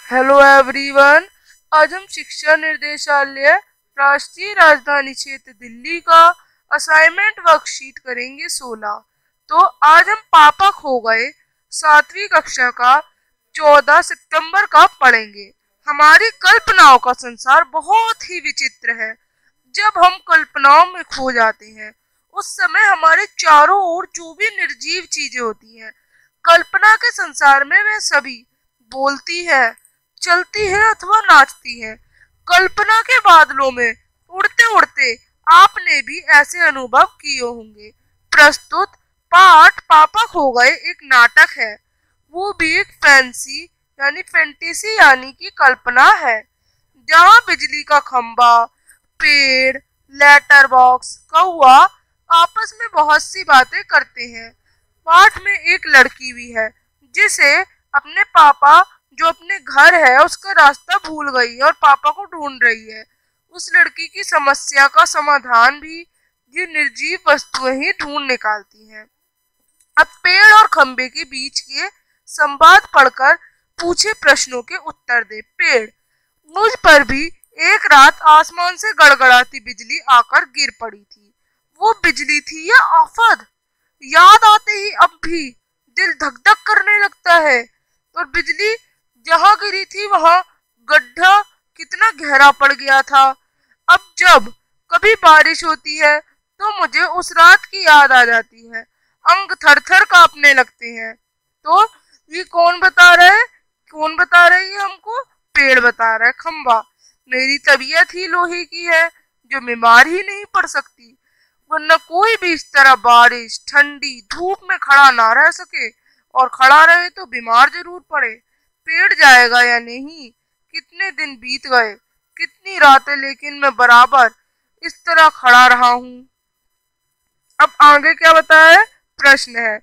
Hello everyone. आज हम शिक्षा निर्देशालय राष्ट्रीय राजधानी क्षेत्र दिल्ली का असाइनमेंट वर्कशीट करेंगे 16। तो आज हम पापा खो गए 7वीं कक्षा का 14 सितंबर का पढ़ेंगे। हमारी कल्पनाओं का संसार बहुत ही विचित्र है। जब हम कल्पनाओं में खो जाते हैं उस समय हमारे चारों ओर जो भी निर्जीव चीजें होती हैं, कल्पना के संसार में वे सभी बोलती है, चलती है अथवा नाचती है। कल्पना के बादलों में उड़ते उड़ते आपने भी ऐसे अनुभव किए होंगे। प्रस्तुत पाठ पापा खो गए एक नाटक है, वो भी एक फैंटेसी यानी कि कल्पना है, जहाँ बिजली का खंबा, पेड़, लेटर बॉक्स, कौआ आपस में बहुत सी बातें करते हैं। पाठ में एक लड़की भी है जिसे अपने पापा जो अपने घर है उसका रास्ता भूल गई है और पापा को ढूंढ रही है। उस लड़की की समस्या का समाधान भी ये निर्जीव वस्तुएं ही ढूंढ निकालती हैं। अब पेड़ और खंबे के बीच के संवाद पढ़कर पूछे प्रश्नों के उत्तर दे। पेड़: मुझ पर भी एक रात आसमान से गड़गड़ाती बिजली आकर गिर पड़ी थी। वो बिजली थी या आफत? याद आते ही अब भी दिल धक धक करने लगता है। और बिजली जहां गिरी थी वहां गड्ढा कितना गहरा पड़ गया था। अब जब कभी बारिश होती है तो मुझे उस रात की याद आ जाती है, अंग थर थर कांपने लगते हैं। तो ये कौन बता रहा है? कौन बता रही है हमको? पेड़ बता रहा है। खंबा: मेरी तबीयत ही लोहे की है जो बीमार ही नहीं पड़ सकती, वरना कोई भी इस तरह बारिश, ठंडी, धूप में खड़ा ना रह सके, और खड़ा रहे तो बीमार जरूर पड़े। पेड़ जाएगा या नहीं? कितने दिन बीत गए, कितनी रातें, लेकिन मैं बराबर इस तरह खड़ा रहा हूँ। अब आगे क्या बताया है? प्रश्न है,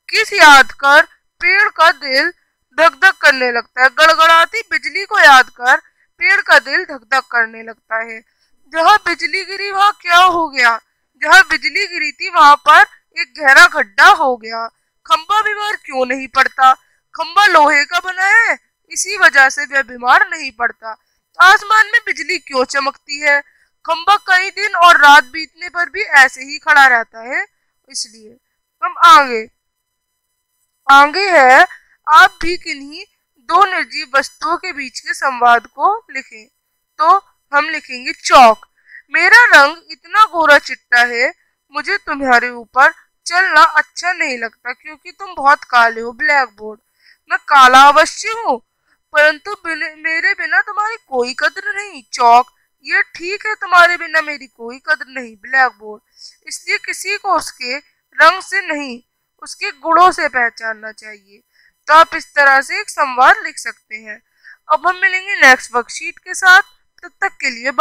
किस याद कर पेड़ का दिल धक धक करने लगता है? गड़गड़ाती बिजली को याद कर पेड़ का दिल धक धक करने लगता है। जहाँ बिजली गिरी वहां क्या हो गया? जहाँ बिजली गिरी थी वहां पर एक गहरा गड्ढा हो गया। खंबा बीमार क्यों नहीं पड़ता? खंबा लोहे का बना है, इसी वजह से वह बीमार नहीं पड़ता। आसमान में बिजली क्यों चमकती है? खंबा कई दिन और रात बीतने पर भी ऐसे ही खड़ा रहता है, इसलिए। हम आगे है, आप भी किन्हीं दो निर्जीव वस्तुओं के बीच के संवाद को लिखें। तो हम लिखेंगे चौक: मेरा रंग इतना गोरा चिट्टा है, मुझे तुम्हारे ऊपर चलना अच्छा नहीं लगता क्योंकि तुम बहुत काले हो। ब्लैक बोर्ड: मैं काला अवश्य हूँ, परंतु मेरे बिना तुम्हारी कोई कद्र नहीं। चौक: ये ठीक है, तुम्हारे बिना मेरी कोई कद्र नहीं। ब्लैक बोर्ड: इसलिए किसी को उसके रंग से नहीं, उसके गुणों से पहचानना चाहिए। तो आप इस तरह से एक संवाद लिख सकते हैं। अब हम मिलेंगे नेक्स्ट वर्कशीट के साथ, तब तक के लिए